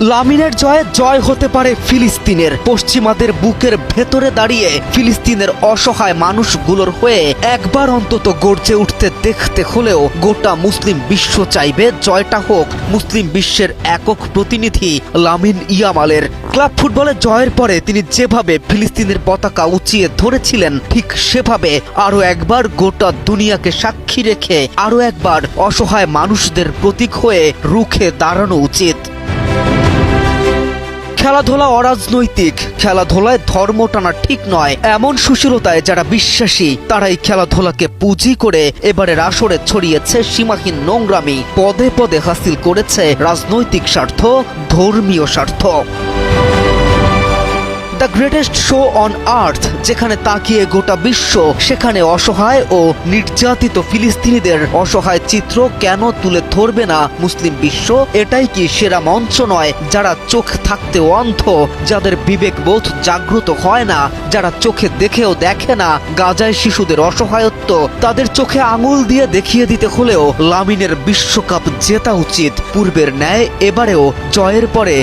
লামিনের জয়ে জয় হতে পারে ফিলিস্তিনের। পশ্চিমাদের বুকের ভেতরে দাঁড়িয়ে ফিলিস্তিনের অসহায় মানুষগুলোর হয়ে একবার অন্তত গর্জে উঠতে দেখতে হলেও গোটা মুসলিম বিশ্ব চাইবে জয়টা হোক মুসলিম বিশ্বের একক প্রতিনিধি লামিন ইয়ামালের। ক্লাব ফুটবলে জয়ের পরে তিনি যেভাবে ফিলিস্তিনের পতাকা উঁচিয়ে ধরেছিলেন, ঠিক সেভাবে আরো একবার গোটা দুনিয়াকে সাক্ষী রেখে আরো একবার অসহায় মানুষদের প্রতীক হয়ে রুখে দাঁড়ানো উচিত। খেলাধুলা অরাজনৈতিক, খেলাধুলায় ধর্ম টানা ঠিক নয়, এমন সুশীলতায় যারা বিশ্বাসী তারাই খেলাধুলাকে পুঁজি করে এবারের আসরে ছড়িয়েছে সীমাহীন নোংরামি, পদে পদে হাসিল করেছে রাজনৈতিক স্বার্থ, ধর্মীয় স্বার্থ। The greatest show on earth, যেখানে তাকিয়ে গোটা বিশ্ব সেখানে অসহায় ও নির্যাতিত ফিলিস্তিনিদের অসহায় চিত্র কেন তুলে ধরবে না মুসলিম বিশ্ব? এটাই কি সেরা মঞ্চ নয়? যারা চোখ থাকতে অন্ধ, যাদের বিবেকবোধ জাগ্রত হয় না, যারা চোখে দেখেও দেখে না গাজায় শিশুদের অসহায়ত্ব, তাদের চোখে আঙুল দিয়ে দেখিয়ে দিতে হলেও লামিনের বিশ্বকাপ জেতা উচিত। পূর্বের ন্যায় এবারেও জয়ের পরে